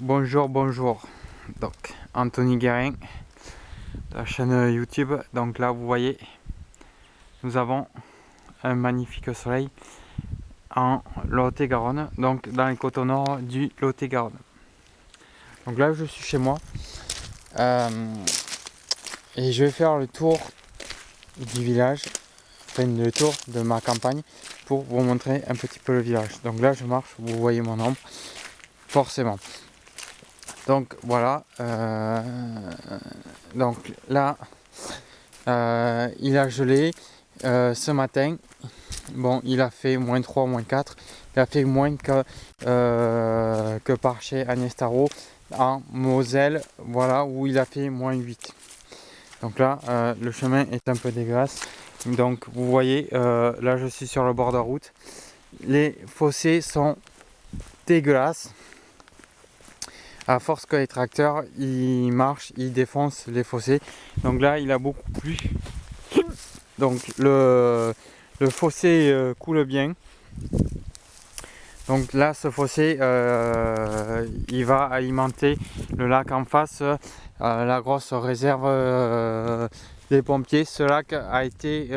Bonjour, bonjour. Donc, Anthony Guérin, de la chaîne YouTube. Donc là, vous voyez, nous avons un magnifique soleil en Lot-et-Garonne, donc dans les côtes nord du Lot-et-Garonne. Donc là, je suis chez moi et je vais faire le tour du village, enfin le tour de ma campagne pour vous montrer un petit peu le village. Donc là, je marche, vous voyez mon ombre, forcément. Donc voilà, donc là, il a gelé ce matin. Bon, il a fait moins 3, moins 4. Il a fait moins que par chez Agnès Tarot en Moselle, voilà, où il a fait moins 8. Donc là, le chemin est un peu dégueulasse. Donc vous voyez, là je suis sur le bord de route. Les fossés sont dégueulasses. À force que les tracteurs ils marchent, ils défoncent les fossés. Donc là, il a beaucoup plu. Donc le fossé coule bien. Donc là, ce fossé, il va alimenter le lac en face, la grosse réserve des pompiers. Ce lac a été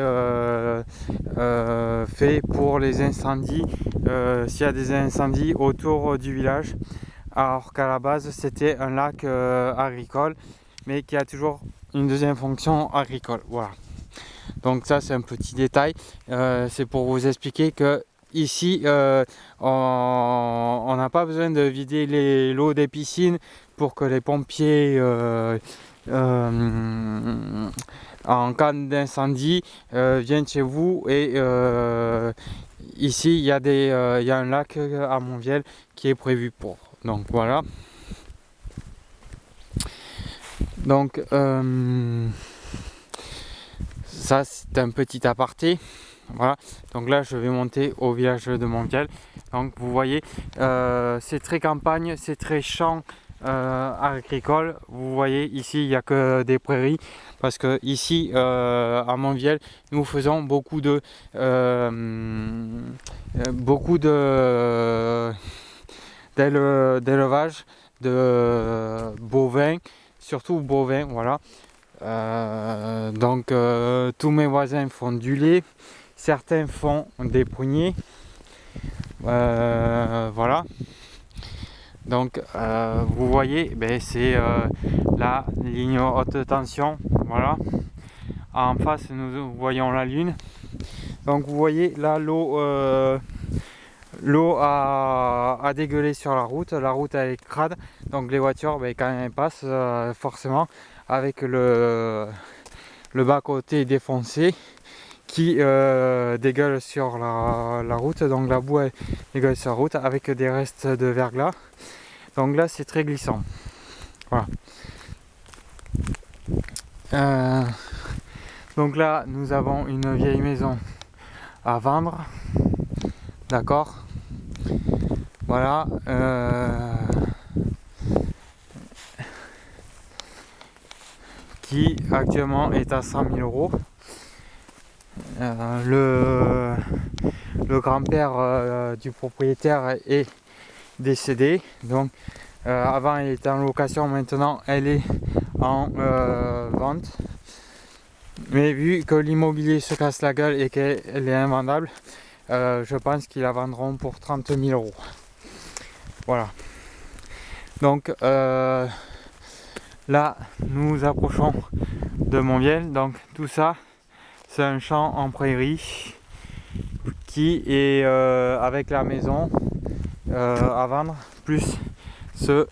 fait pour les incendies, s'il y a des incendies autour du village. Alors qu'à la base, c'était un lac agricole, mais qui a toujours une deuxième fonction agricole. Voilà. Donc ça, c'est un petit détail. C'est pour vous expliquer que ici, on n'a pas besoin de vider l'eau des piscines pour que les pompiers, en cas d'incendie, viennent chez vous. Et ici, il y a un lac à Montviel qui est prévu pour. Donc voilà. Donc ça, c'est un petit aparté. Voilà, donc là je vais monter au village de Montviel. Donc vous voyez, c'est très campagne, c'est très champ agricole. Vous voyez ici il n'y a que des prairies parce que ici à Montviel nous faisons beaucoup d'élevage de bovins, surtout bovins, voilà. Donc tous mes voisins font du lait, certains font des pruniers, voilà. Donc vous voyez, ben, c'est la ligne haute tension, voilà. En face nous voyons la lune. Donc vous voyez là l'eau a dégueulé sur la route elle est crade, donc les voitures, ben, quand elles passent, forcément avec le bas-côté défoncé qui dégueule sur la route, donc la boue elle dégueule sur la route avec des restes de verglas, donc là c'est très glissant, voilà. Donc là nous avons une vieille maison à vendre, d'accord, voilà. Qui actuellement est à 100 000 euros. Le grand-père du propriétaire est décédé, donc avant elle était en location, maintenant elle est en vente, mais vu que l'immobilier se casse la gueule et qu'elle est invendable, je pense qu'ils la vendront pour 30 000 euros, voilà. Donc là nous approchons de Montviel, donc tout ça c'est un champ en prairie qui est avec la maison à vendre, plus ce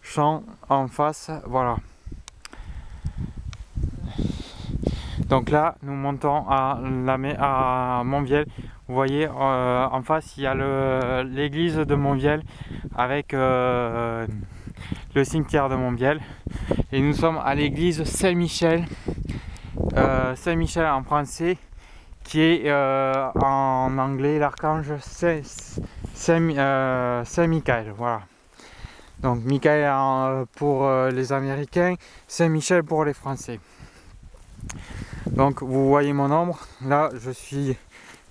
champ en face, voilà. Donc là nous montons à Montviel. Vous voyez en face il y a l'église de Montviel avec le cimetière de Montviel, et nous sommes à l'église Saint-Michel. Saint-Michel en français, qui est en anglais l'archange Saint-Michael, voilà. Donc Michael pour les Américains, Saint-Michel pour les Français. Donc vous voyez mon ombre, là je suis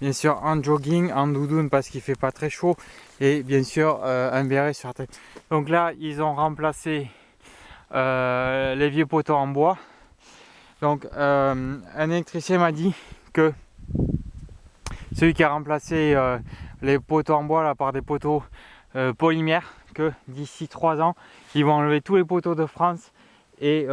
bien sûr en jogging, en doudoune parce qu'il fait pas très chaud et bien sûr un béret sur la tête. Donc là ils ont remplacé les vieux poteaux en bois. Donc un électricien m'a dit que celui qui a remplacé les poteaux en bois là, par des poteaux polymères, que d'ici 3 ans ils vont enlever tous les poteaux de France et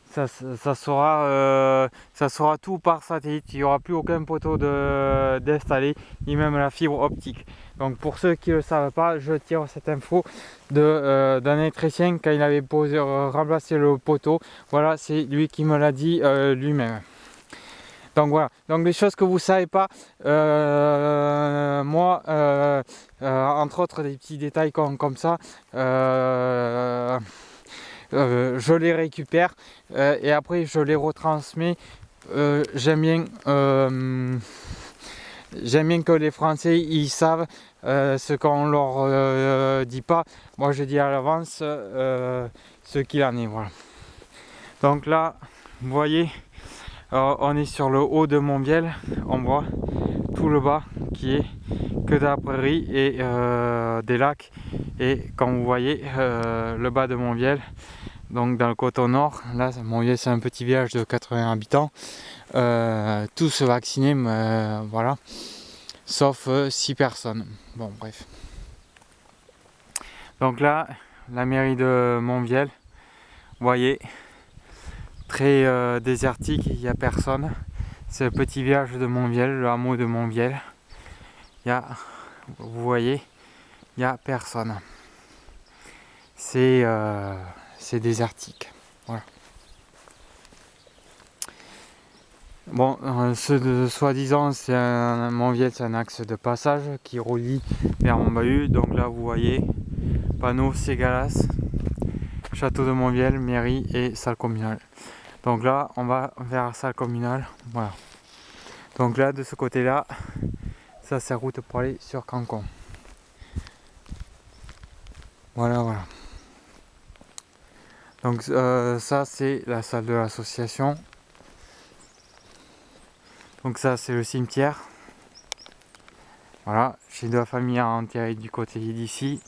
ça sera tout par satellite. Il n'y aura plus aucun poteau d'installé, ni même la fibre optique. Donc pour ceux qui ne le savent pas, je tire cette info d'un électricien quand il avait remplacé le poteau. Voilà, c'est lui qui me l'a dit lui-même. Donc voilà, donc des choses que vous ne savez pas, moi, entre autres des petits détails comme ça, je les récupère et après je les retransmets. J'aime bien que les Français ils savent ce qu'on leur dit pas. Moi je dis à l'avance ce qu'il en est. Voilà. Donc là, vous voyez, on est sur le haut de Montviel. On voit tout le bas qui est que de la prairie et des lacs. Et comme vous voyez, le bas de Montviel, donc dans le coteau nord, là Montviel c'est un petit village de 80 habitants, tous vaccinés, voilà, sauf 6 personnes. Bon bref. Donc là, la mairie de Montviel, vous voyez, très désertique, il n'y a personne. C'est le petit village de Montviel, le hameau de Montviel. Vous voyez, il n'y a personne. C'est désertique. Voilà. Bon, soi-disant, Montviel, c'est un axe de passage qui relie vers Montbahut. Donc là, vous voyez, panneau Ségalas, château de Montviel, mairie et salle communale. Donc là, on va vers la salle communale. Voilà. Donc là, de ce côté-là, ça c'est route pour aller sur Cancon. Voilà, voilà. Donc ça c'est la salle de l'association. Donc ça c'est le cimetière. Voilà, j'ai 2 familles à enterrer du côté d'ici.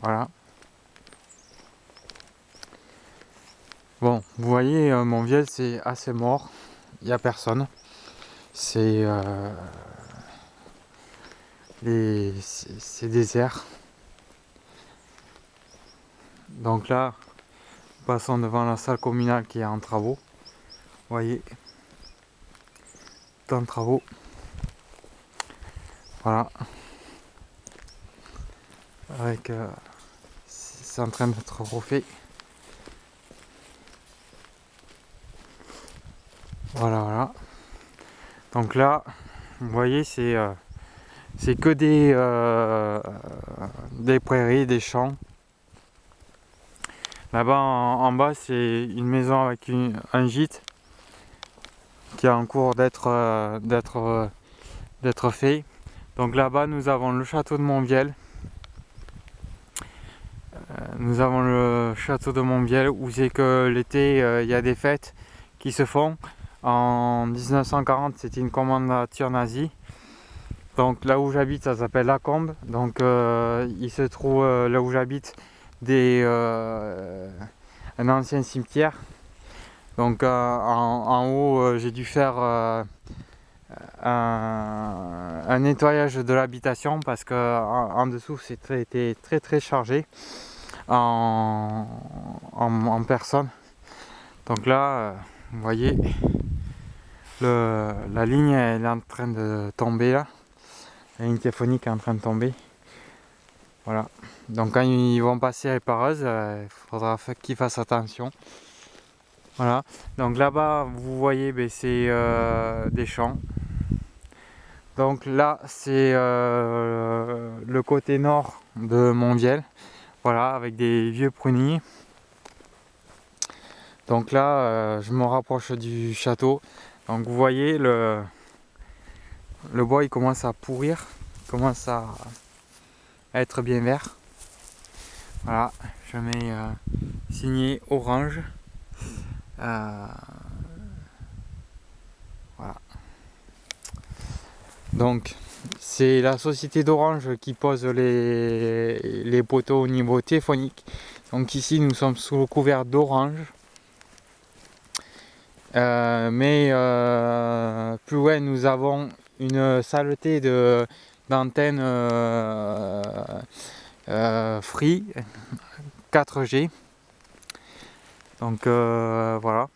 Voilà. Bon, vous voyez, Montviel c'est assez mort. Il n'y a personne. C'est désert. Donc là, passons devant la salle communale qui est en travaux. Vous voyez, en travaux. Voilà. Avec c'est en train d'être refait. Voilà, voilà. Donc là, vous voyez, c'est que des prairies, des champs. Là-bas en bas, c'est une maison avec un gîte qui est en cours d'être fait. Donc là-bas, nous avons le château de Montviel. Nous avons le château de Montviel où c'est que l'été, il y a des fêtes qui se font. En 1940, c'était une commandature nazie. Donc là où j'habite, ça s'appelle La Combe. Donc il se trouve là où j'habite un ancien cimetière. Donc en haut, j'ai dû faire un nettoyage de l'habitation parce que en dessous c'était très chargé en personnes. Donc là, vous voyez, la ligne elle est en train de tomber là. La ligne téléphonique est en train de tomber. Voilà. Donc quand ils vont passer à les pareuses, il faudra qu'ils fassent attention. Voilà. Donc là-bas, vous voyez, c'est des champs. Donc là, c'est le côté nord de Montviel. Voilà, avec des vieux pruniers. Donc là, je me rapproche du château. Donc vous voyez, le bois il commence à pourrir, il commence à être bien vert. Voilà, je mets signé orange. Voilà. Donc c'est la société d'Orange qui pose les poteaux au niveau téléphonique. Donc ici nous sommes sous le couvert d'Orange. Mais plus loin nous avons une saleté d'antenne Free 4G. Donc voilà.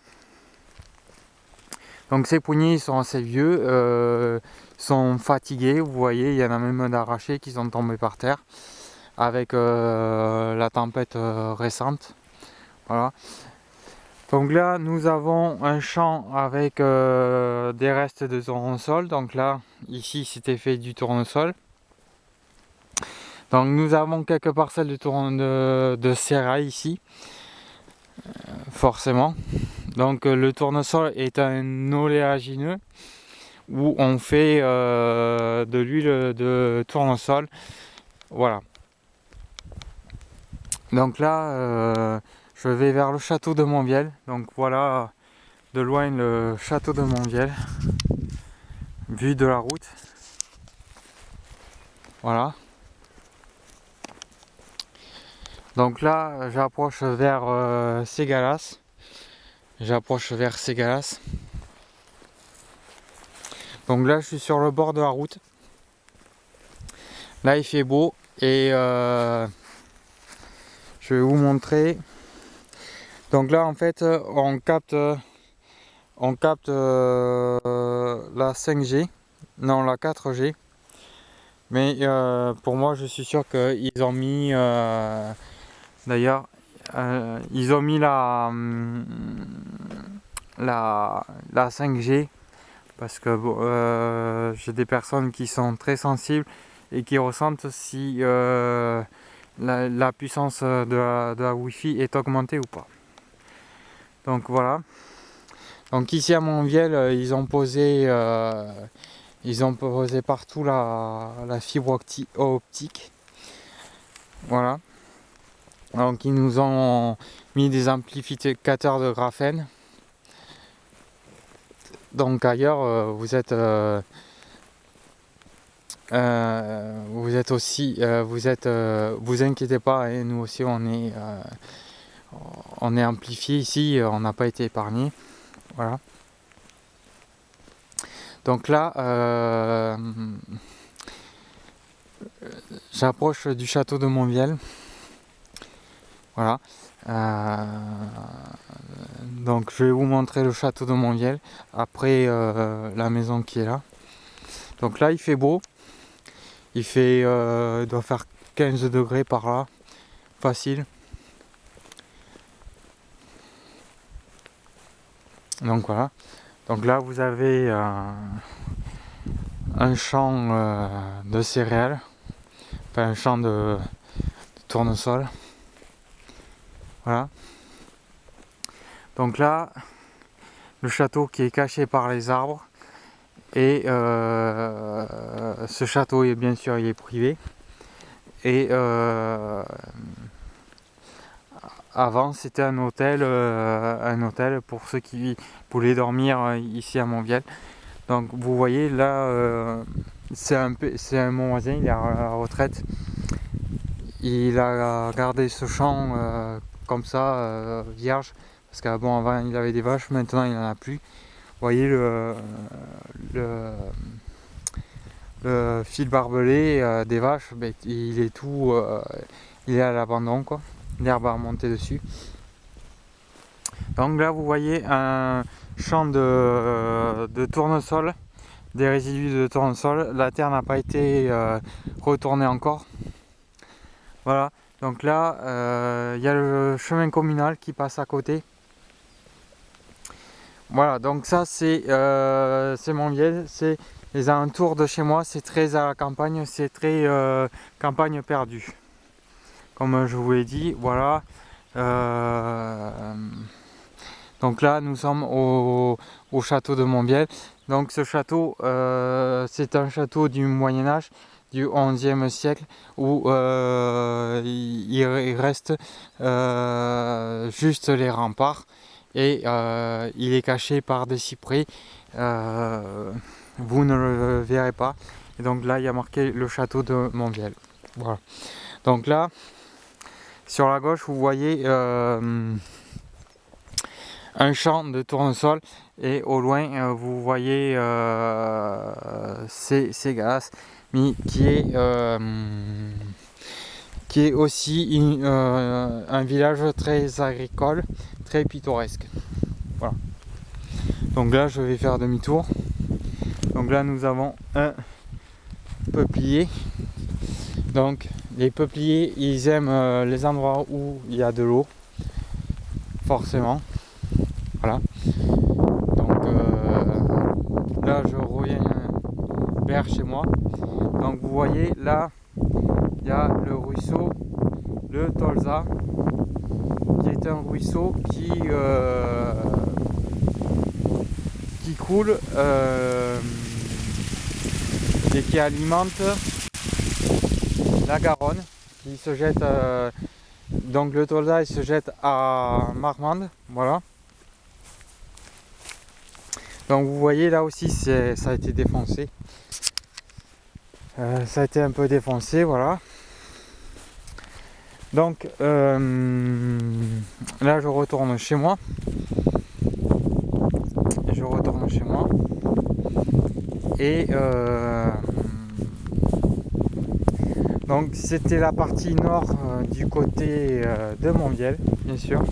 Donc ces poignées sont assez vieux, sont fatigués. Vous voyez, il y en a même d'arrachés qui sont tombés par terre avec la tempête récente. Voilà. Donc là, nous avons un champ avec des restes de tournesol. Donc là, ici, c'était fait du tournesol. Donc nous avons quelques parcelles de cérailles ici, forcément. Donc le tournesol est un oléagineux où on fait de l'huile de tournesol. Voilà. Donc là, je vais vers le château de Montviel. Donc voilà de loin le château de Montviel, vu de la route. Voilà. Donc là, j'approche vers Ségala. Donc là, je suis sur le bord de la route. Là, il fait beau et je vais vous montrer. Donc là, en fait, on capte la 5G, non la 4G. Mais pour moi, je suis sûr qu'ils ont mis, d'ailleurs, ils ont mis la 5G parce que j'ai des personnes qui sont très sensibles et qui ressentent si la puissance de la Wi-Fi est augmentée ou pas. Donc voilà. Donc ici à Montviel, ils ont posé partout la fibre optique. Voilà. Donc ils nous ont mis des amplificateurs de graphène. Donc ailleurs, vous êtes aussi, vous inquiétez pas, hein, nous aussi on est amplifié ici, on n'a pas été épargné. Voilà. Donc là, j'approche du château de Montviel. Voilà. Donc je vais vous montrer le château de Montviel après la maison qui est là. Donc là il fait beau. Il doit faire 15 degrés par là. Facile. Donc voilà. Donc là vous avez un champ de céréales. Enfin un champ de tournesol. Voilà. Donc là, le château qui est caché par les arbres. Et ce château est bien sûr il est privé. Et avant c'était un hôtel pour ceux qui voulaient dormir ici à Montviel. Donc vous voyez là, c'est mon voisin, il est à la retraite. Il a gardé ce champ comme ça, vierge, parce qu'avant avant il avait des vaches, maintenant il n'en a plus. Vous voyez le fil barbelé des vaches, il est tout, il est à l'abandon quoi. L'herbe a remonté dessus. Donc là vous voyez un champ de tournesol, des résidus de tournesol. La terre n'a pas été retournée encore. Voilà, donc là il y a le chemin communal qui passe à côté. Voilà, donc ça c'est Montviel, c'est les alentours de chez moi, c'est très à la campagne, c'est très campagne perdue. Comme je vous l'ai dit, voilà. Donc là nous sommes au château de Montviel. Donc ce château, c'est un château du Moyen-Âge, du XIe siècle, où il reste juste les remparts et il est caché par des cyprès. Vous ne le verrez pas. Et donc là il y a marqué le château de Montviel. Voilà. Donc là sur la gauche vous voyez un champ de tournesol et au loin vous voyez Ségaz qui est aussi un village très agricole, très pittoresque. Voilà. Donc là je vais faire demi-tour. Donc là nous avons un peuplier. Donc les peupliers ils aiment les endroits où il y a de l'eau, forcément. Voilà. Donc là je reviens vers chez moi. Donc vous voyez là il y a le ruisseau, le Tolza, qui est un ruisseau qui coule et qui alimente la Garonne, qui se jette donc le Tolza il se jette à Marmande, voilà. Donc vous voyez là aussi ça a été défoncé, ça a été un peu défoncé, voilà. Donc là je retourne chez moi. Et donc c'était la partie nord du côté de Montviel, bien sûr.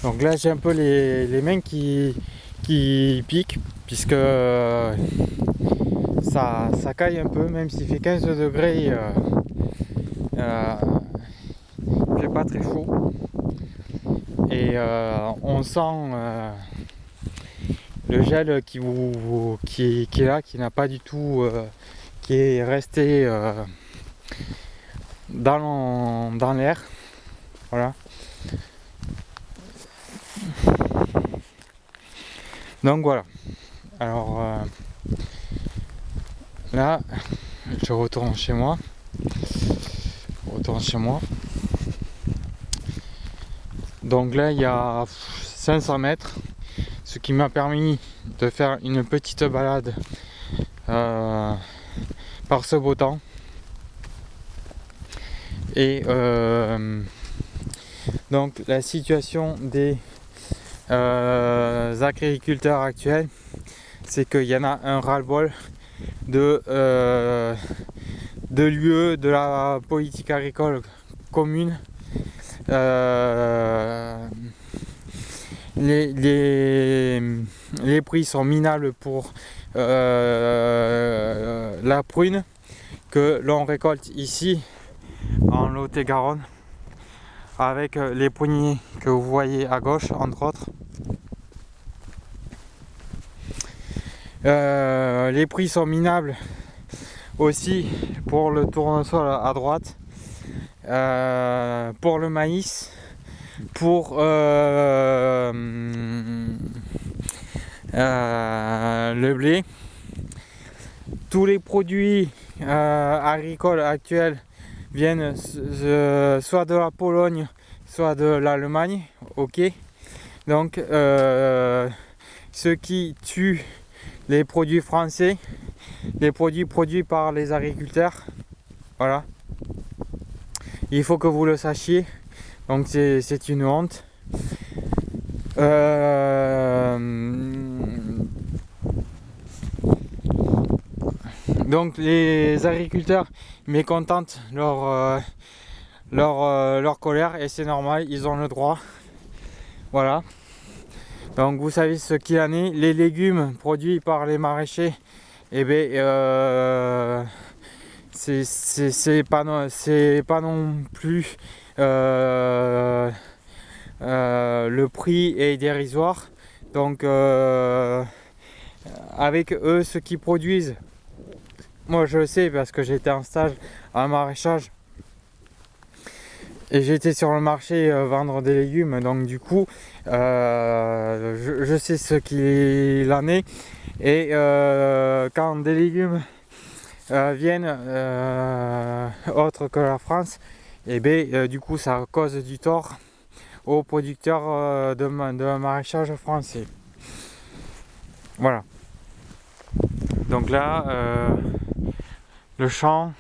Donc là j'ai un peu les mains qui piquent puisque ça caille un peu, même s'il fait 15 degrés, il fait pas très chaud. Et on sent le gel qui est là, qui n'a pas du tout, qui est resté dans l'air. Voilà. Donc voilà. Alors là, je retourne chez moi. Donc là, il y a 500 mètres, ce qui m'a permis de faire une petite balade par ce beau temps. Et donc la situation des agriculteurs actuels, c'est qu'il y en a un ras-le-bol de l'UE, de la politique agricole commune. Les prix sont minables pour la prune que l'on récolte ici en Lot-et-Garonne, avec les pruniers que vous voyez à gauche entre autres. Les prix sont minables aussi pour le tournesol à droite, pour le maïs, pour le blé. Tous les produits agricoles actuels viennent soit de la Pologne, soit de l'Allemagne. Ok. Donc ce qui tue les produits français, les produits produits par les agriculteurs. Voilà. Il faut que vous le sachiez. Donc c'est une honte. Donc les agriculteurs mécontentent leur colère, et c'est normal, ils ont le droit. Voilà. Donc vous savez ce qu'il en est. Les légumes produits par les maraîchers, eh bien, c'est pas non plus le prix est dérisoire. Donc avec eux, ceux qui produisent, moi je le sais parce que j'étais en stage en maraîchage et j'étais sur le marché vendre des légumes, donc du coup je sais ce qu'il en est. Et quand des légumes viennent autres que la France, et bien du coup ça cause du tort aux producteurs de maraîchage français. Voilà. Donc là, le champ,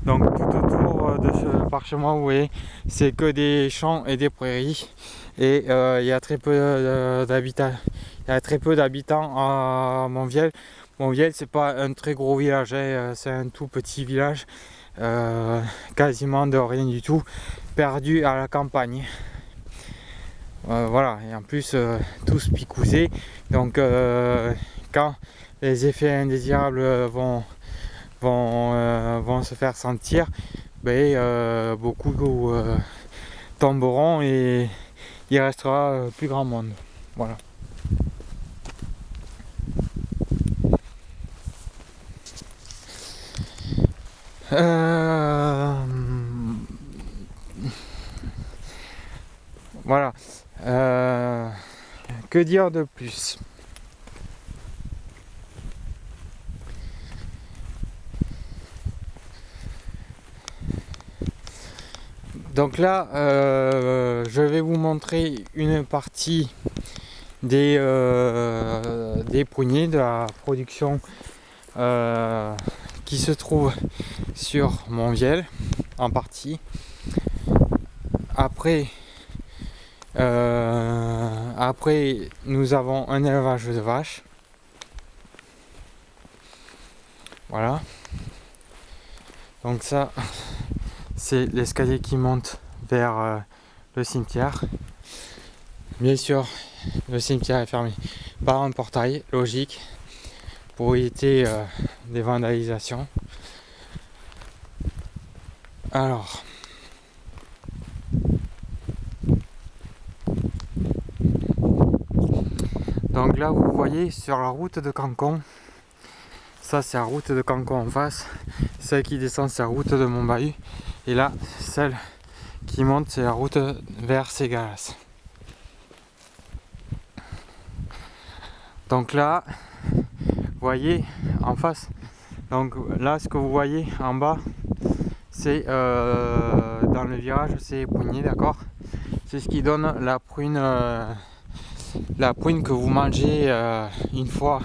donc tout autour de ce parchemin, vous voyez, c'est que des champs et des prairies. Et il y a très peu d'habitants. Il y a très peu d'habitants à Montviel. Montviel, c'est pas un très gros village, hein, c'est un tout petit village, quasiment de rien du tout, perdu à la campagne. Voilà, et en plus tous picousés. Donc quand les effets indésirables vont se faire sentir, ben, beaucoup tomberont et il restera plus grand monde. Voilà. Voilà. Que dire de plus? Donc là, je vais vous montrer une partie des pruniers de la production qui se trouve sur Montviel en partie. Après, nous avons un élevage de vaches. Voilà. Donc ça, c'est l'escalier qui monte vers le cimetière. Bien sûr, le cimetière est fermé par un portail, logique, pour éviter des vandalisations. Alors, donc là vous voyez sur la route de Cancon, ça c'est la route de Cancon en face, celle qui descend c'est la route de Montbahut, et là celle qui monte c'est la route vers Ségales. Donc là, vous voyez en face, donc là ce que vous voyez en bas, c'est dans le virage, c'est les pruniers, d'accord. C'est ce qui donne la prune que vous mangez une fois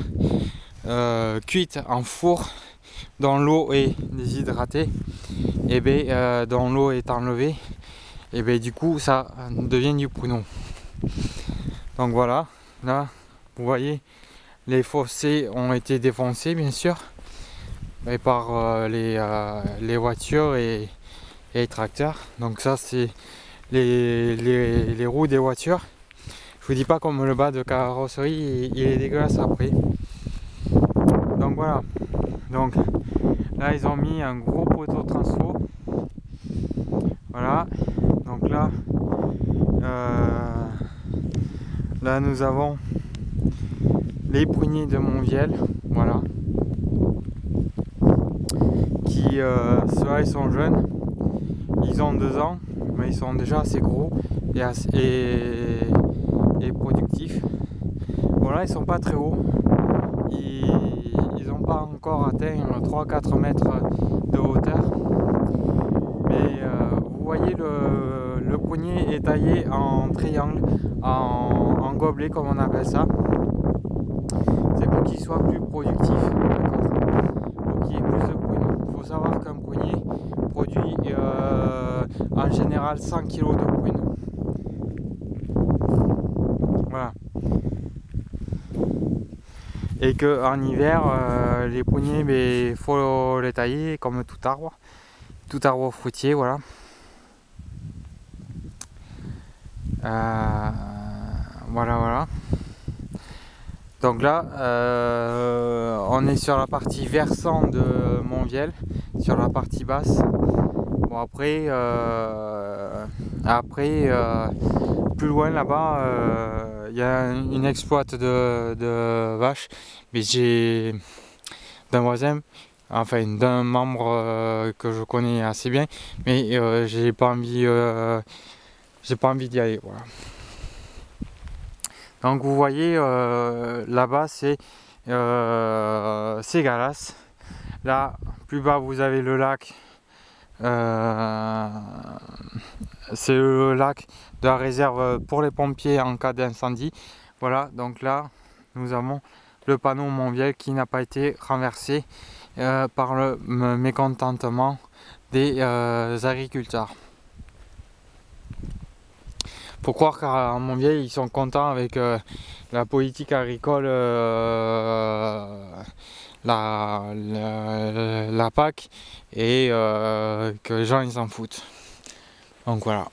cuite en four, dont l'eau est déshydratée, et bien dont l'eau est enlevée, et bien du coup ça devient du pruneau. Donc voilà, là vous voyez les fossés ont été défoncés bien sûr, et par les voitures et les tracteurs. Donc ça c'est les roues des voitures. Je vous dis pas comme le bas de carrosserie il est dégueulasse après. Donc voilà, donc là ils ont mis un gros poteau transfo. Voilà, donc là là nous avons les pruniers de Montviel, voilà, qui ceux-là ils sont jeunes, ils ont 2 ans, mais ils sont déjà assez gros et productifs. Voilà, ils sont pas très hauts, ils n'ont pas encore atteint 3-4 mètres de hauteur, mais vous voyez le prunier est taillé en triangle, en gobelet comme on appelle ça. C'est pour qu'il soit plus productif, pour qu'il y ait plus de prunes. Il faut savoir qu'un prunier produit en général 100 kg de prunes. Voilà. Et qu'en hiver, les pruniers, il faut les tailler comme tout arbre fruitier, voilà. Voilà. Donc là, on est sur la partie versant de Montviel, sur la partie basse. Bon après, plus loin là-bas, il y a une exploite de vaches, mais j'ai d'un voisin, enfin d'un membre que je connais assez bien, mais j'ai pas envie d'y aller. Voilà. Donc vous voyez là-bas c'est Ségales. Là plus bas vous avez le lac. C'est le lac de la réserve pour les pompiers en cas d'incendie. Voilà, donc là nous avons le panneau Monvielle qui n'a pas été renversé par le mécontentement des agriculteurs. Faut croire qu'à Monvielle ils sont contents avec la politique agricole, la PAC, et que les gens ils s'en foutent. Donc voilà.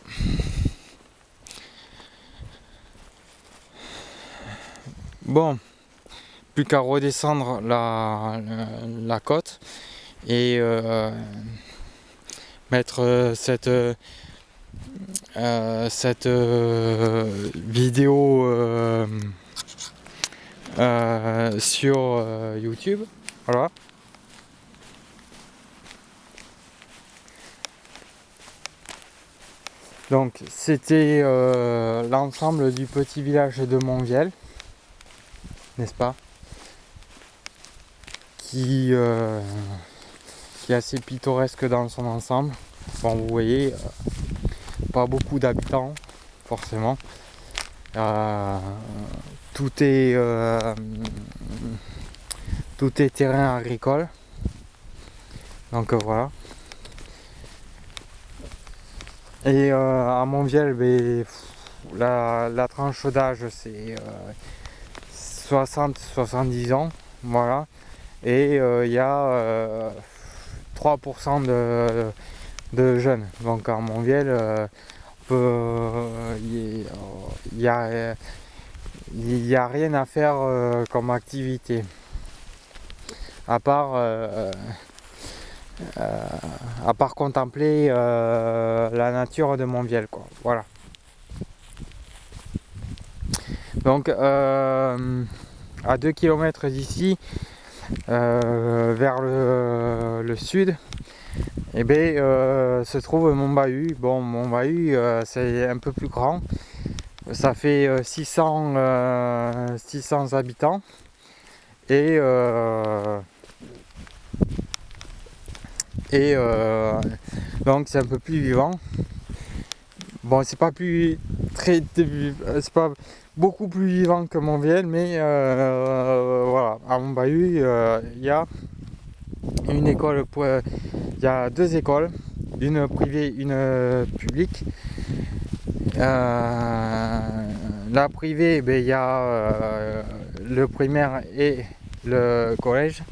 Bon, plus qu'à redescendre la côte et mettre cette vidéo sur YouTube. Voilà. Donc c'était l'ensemble du petit village de Monvielle, n'est-ce pas, qui est assez pittoresque dans son ensemble. Bon, vous voyez, pas beaucoup d'habitants forcément. Tout est terrain agricole. Donc voilà. Et à Monvielle, la tranche d'âge c'est 60-70 ans, voilà. Et il y a 3% de jeunes. Donc à Monvielle, il n'y a rien à faire comme activité. À part contempler la nature de Monvielle, quoi. Voilà. Donc à 2 km d'ici, vers le sud, et se trouve Montbahut. Bon, Montbahut c'est un peu plus grand. Ça fait 600 habitants. Et donc c'est un peu plus vivant. Bon, c'est pas beaucoup plus vivant que Monvielle, mais voilà. À Montbahut, il y a une école, il y a 2 écoles, une privée, une publique. La privée, il y a le primaire et le collège.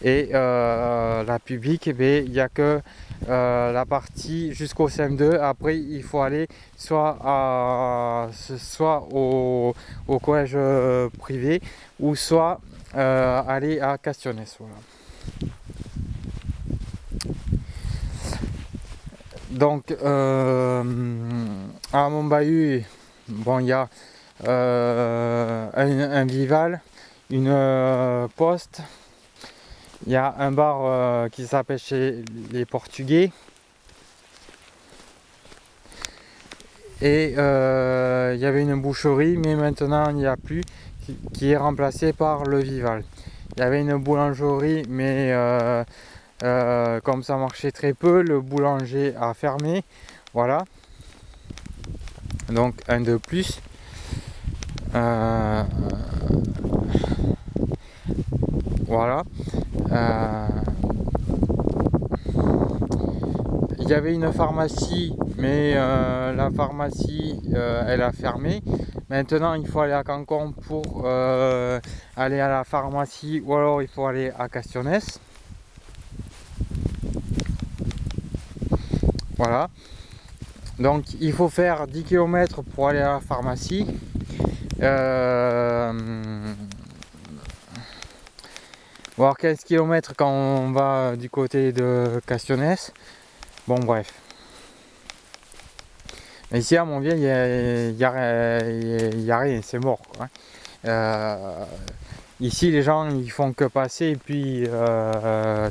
Et la publique, il n'y a que la partie jusqu'au CM2. Après, il faut aller soit au collège privé, ou soit aller à Castillonnès. Voilà. Donc à Montbahut, bon, il y a un Vival, une poste. Il y a un bar qui s'appelle chez les Portugais. Et il y avait une boucherie, mais maintenant il n'y a plus, qui est remplacée par le Vival. Il y avait une boulangerie, mais comme ça marchait très peu, le boulanger a fermé. Voilà. Donc un de plus. Voilà. Il y avait une pharmacie, mais la pharmacie elle a fermé. Maintenant il faut aller à Cancon pour aller à la pharmacie, ou alors il faut aller à Castillonnès. Voilà. Donc il faut faire 10 km pour aller à la pharmacie. Voire 15 km quand on va du côté de Castillonnès. Bon, bref. Mais ici à Monvielle, il y a rien, c'est mort, quoi. Ici, les gens ils font que passer et puis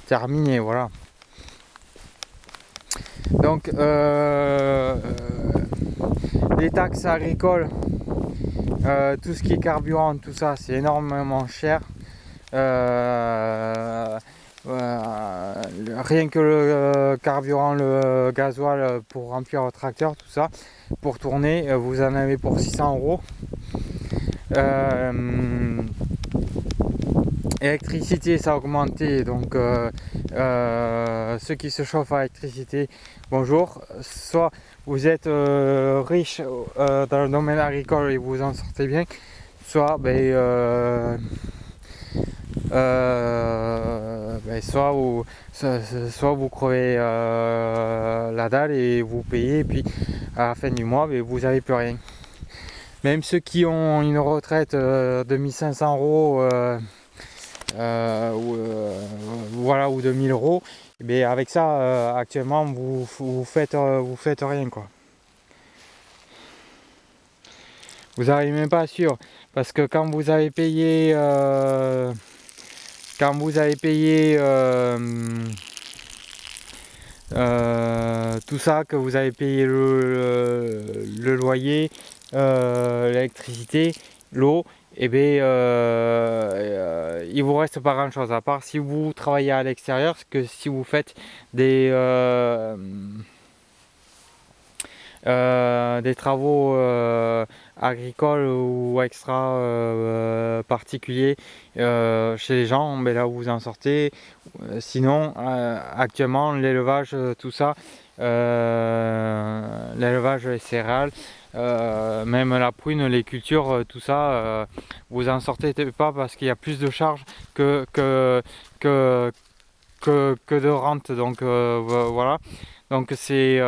terminer, voilà. Donc les taxes agricoles, tout ce qui est carburant, tout ça, c'est énormément cher. Rien que le carburant, le gasoil pour remplir votre tracteur, tout ça, pour tourner, vous en avez pour 600 €. L'électricité, ça a augmenté, donc ceux qui se chauffent à l'électricité, bonjour. Soit vous êtes riche dans le domaine agricole et vous en sortez bien, soit soit vous crevez la dalle et vous payez, et puis à la fin du mois, vous n'avez plus rien. Même ceux qui ont une retraite de 1500 euros, voilà, ou de 1000 euros, mais avec ça, actuellement, vous faites rien, quoi. Vous n'arrivez même pas à suivre, parce que quand vous avez payé tout ça, que vous avez payé le loyer, l'électricité, l'eau, et il vous reste pas grand chose, à part si vous travaillez à l'extérieur, parce que si vous faites des travaux agricoles ou extra particuliers chez les gens, mais là où vous en sortez. Sinon, actuellement, l'élevage, tout ça, l'élevage, les céréales, même la prune, les cultures, tout ça, vous en sortez pas, parce qu'il y a plus de charges que de rente. Donc voilà. Donc c'est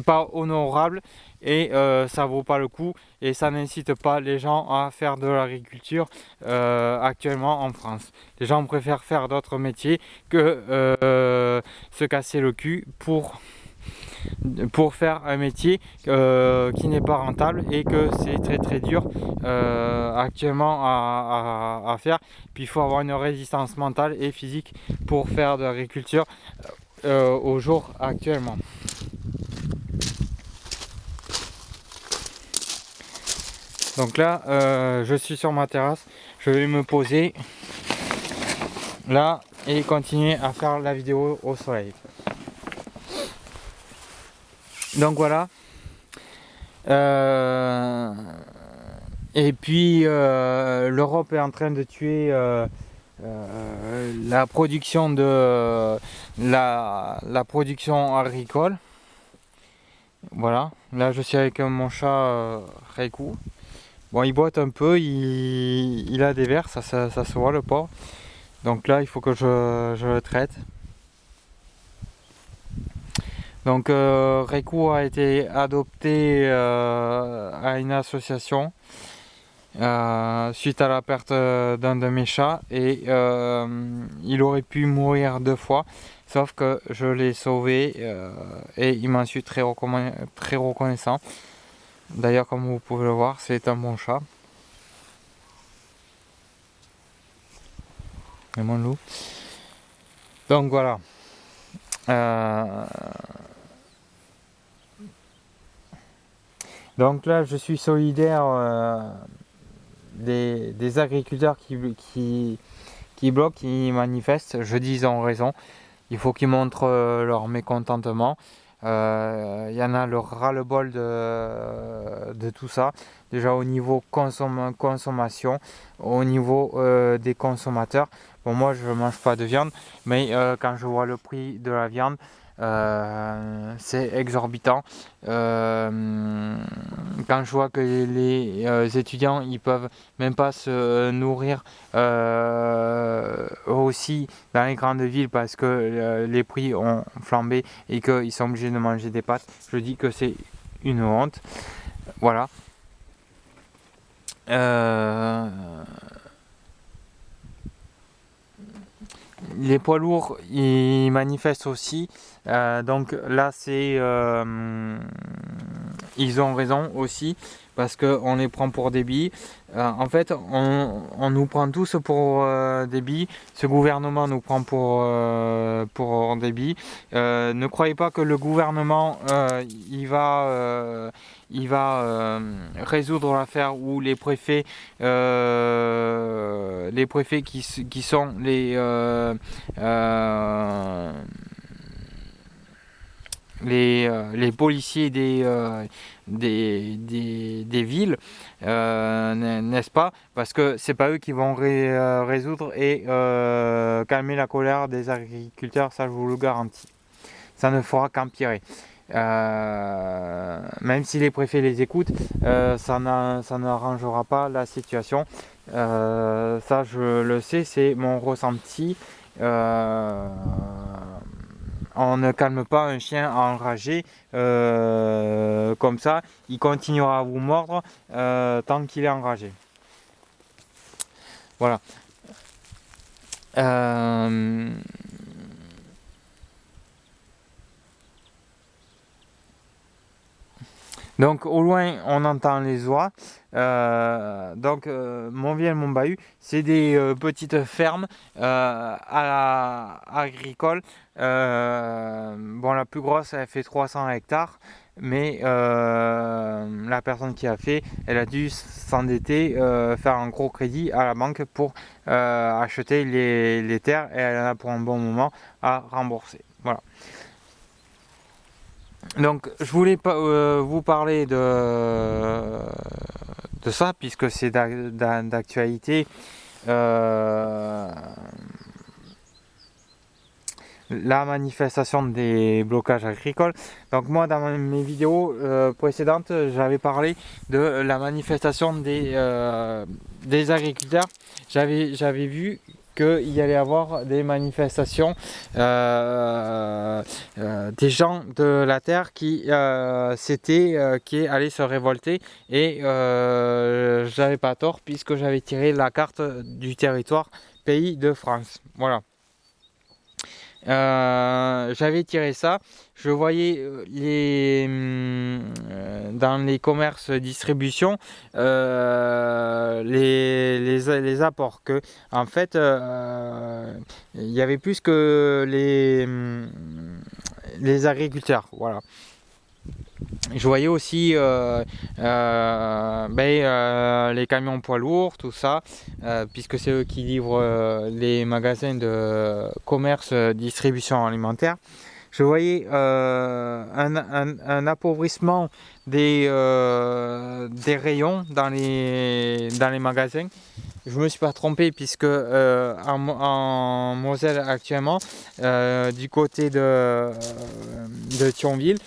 pas honorable, et ça vaut pas le coup, et ça n'incite pas les gens à faire de l'agriculture actuellement en France. Les gens préfèrent faire d'autres métiers que se casser le cul pour faire un métier qui n'est pas rentable, et que c'est très très dur actuellement à faire. Puis il faut avoir une résistance mentale et physique pour faire de l'agriculture au jour actuellement. Donc là, je suis sur ma terrasse, je vais me poser là et continuer à faire la vidéo au soleil. Donc voilà. Et puis l'Europe est en train de tuer la production la production agricole. Voilà, là je suis avec mon chat Reiku. Bon, il boite un peu, il a des vers, ça se voit, le pauvre. Donc là il faut que je le traite. Donc Reiku a été adopté à une association suite à la perte d'un de mes chats, et il aurait pu mourir 2 fois, sauf que je l'ai sauvé et il m'en suis très reconnaissant. D'ailleurs, comme vous pouvez le voir, c'est un bon chat. Et mon loup. Donc voilà. Donc là, je suis solidaire des agriculteurs qui bloquent, qui manifestent. Je dis, ils ont raison. Il faut qu'ils montrent leur mécontentement. Il y en a le ras-le-bol de tout ça. Déjà au niveau consommation, au niveau des consommateurs. Bon, moi je ne mange pas de viande, mais quand je vois le prix de la viande, c'est exorbitant. Quand je vois que les étudiants, ils peuvent même pas se nourrir aussi dans les grandes villes, parce que les prix ont flambé et qu'ils sont obligés de manger des pâtes, je dis que c'est une honte. Voilà. Les poids lourds, ils manifestent aussi. Donc là, ils ont raison aussi, parce qu'on les prend pour des billes. En fait, on nous prend tous pour des billes. Ce gouvernement nous prend pour des billes. Ne croyez pas que le gouvernement il va résoudre l'affaire, où les préfets qui sont les policiers des villes, n'est-ce pas? Parce que c'est pas eux qui vont résoudre et calmer la colère des agriculteurs, ça je vous le garantis. Ça ne fera qu'empirer. Même si les préfets les écoutent, ça n'arrangera pas la situation. Ça je le sais, c'est mon ressenti. On ne calme pas un chien enragé comme ça, il continuera à vous mordre tant qu'il est enragé. Voilà. Donc au loin on entend les oies. Montville, Montbahut, c'est des petites fermes agricoles. Bon, la plus grosse elle fait 300 hectares, mais la personne qui a fait, elle a dû s'endetter, faire un gros crédit à la banque pour acheter les terres, et elle en a pour un bon moment à rembourser. Voilà. Donc je voulais vous parler de ça, puisque c'est d'actualité. La manifestation des blocages agricoles. Donc moi, dans mes vidéos précédentes, j'avais parlé de la manifestation des agriculteurs. J'avais vu qu'il y allait avoir des manifestations des gens de la terre qui allaient se révolter, et j'avais pas tort, puisque j'avais tiré la carte du territoire pays de France. Voilà. J'avais tiré ça, je voyais dans les commerces distribution les apports, que en fait il y avait plus que les agriculteurs. Voilà. Je voyais aussi les camions poids lourds, tout ça, puisque c'est eux qui livrent les magasins de commerce, distribution alimentaire. Je voyais un appauvrissement des rayons dans les magasins. Je me suis pas trompé, puisque en Moselle actuellement, du côté de Thionville,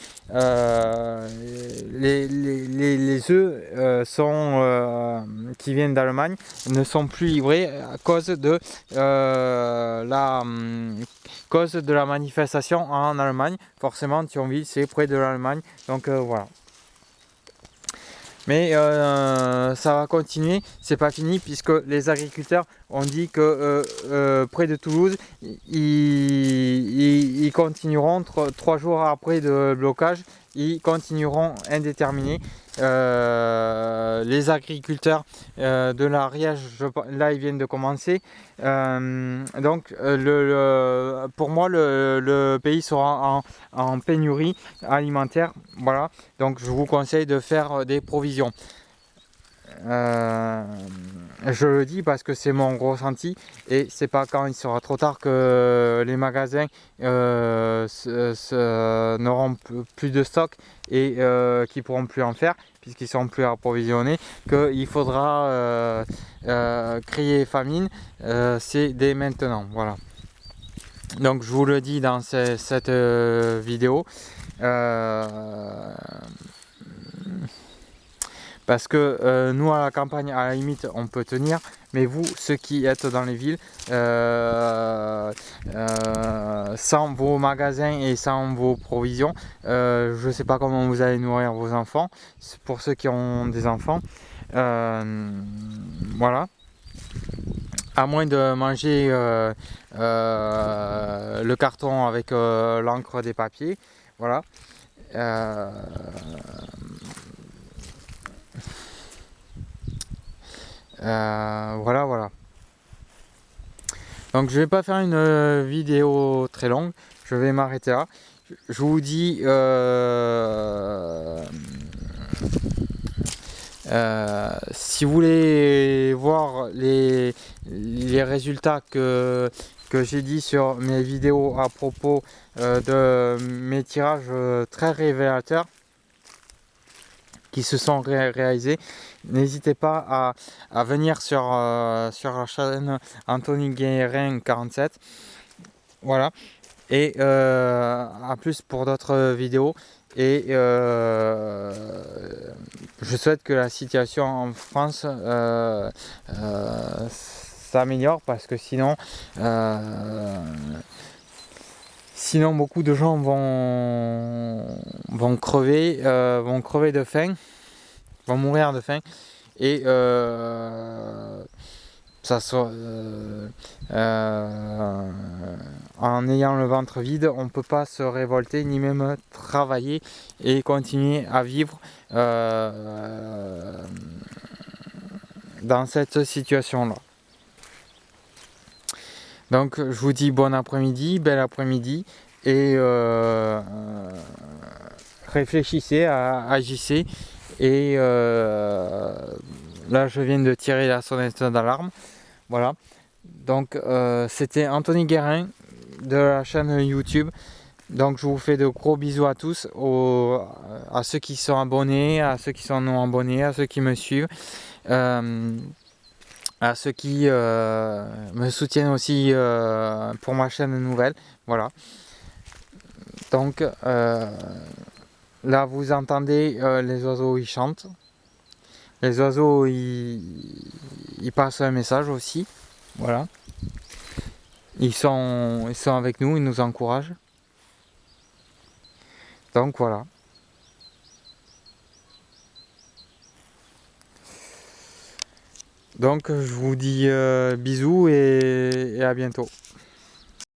les œufs qui viennent d'Allemagne ne sont plus livrés à cause de la manifestation en Allemagne. Forcément, Thionville, c'est près de l'Allemagne, donc voilà. Mais ça va continuer, c'est pas fini, puisque les agriculteurs ont dit que près de Toulouse, ils continueront 3 jours après le blocage, ils continueront indéterminés. Les agriculteurs de l'Ariège, là ils viennent de commencer. Donc pour moi le pays sera en pénurie alimentaire. Voilà, donc je vous conseille de faire des provisions. Je le dis parce que c'est mon ressenti, et c'est pas quand il sera trop tard que les magasins n'auront plus de stock et qui pourront plus en faire, puisqu'ils seront plus approvisionnés, qu'il faudra crier famine. C'est dès maintenant. Voilà. Donc je vous le dis dans cette vidéo. Parce que nous, à la campagne, à la limite, on peut tenir, mais vous, ceux qui êtes dans les villes, sans vos magasins et sans vos provisions, je ne sais pas comment vous allez nourrir vos enfants, pour ceux qui ont des enfants. Voilà. À moins de manger le carton avec l'encre des papiers. Voilà. Voilà. Donc je vais pas faire une vidéo très longue, je vais m'arrêter là. Je vous dis si vous voulez voir les résultats que que j'ai dit sur mes vidéos à propos de mes tirages très révélateurs qui se sont réalisés. N'hésitez pas à venir sur la chaîne Anthony Guérin 47. Voilà. Et à plus pour d'autres vidéos. Et je souhaite que la situation en France s'améliore, parce que sinon beaucoup de gens vont crever de faim, vont mourir de faim. Et en ayant le ventre vide, on ne peut pas se révolter ni même travailler et continuer à vivre dans cette situation-là. Donc je vous dis bon après-midi, bel après-midi, et réfléchissez, agissez. Et là je viens de tirer la sonnette d'alarme. Voilà. Donc c'était Anthony Guérin de la chaîne YouTube. Donc je vous fais de gros bisous à tous, à ceux qui sont abonnés, à ceux qui sont non abonnés, à ceux qui me suivent, à ceux qui me soutiennent aussi pour ma chaîne nouvelle. Voilà. Donc là vous entendez les oiseaux, ils chantent. Les oiseaux ils passent un message aussi. Voilà. Ils sont avec nous, ils nous encouragent. Donc voilà. Donc je vous dis bisous et à bientôt.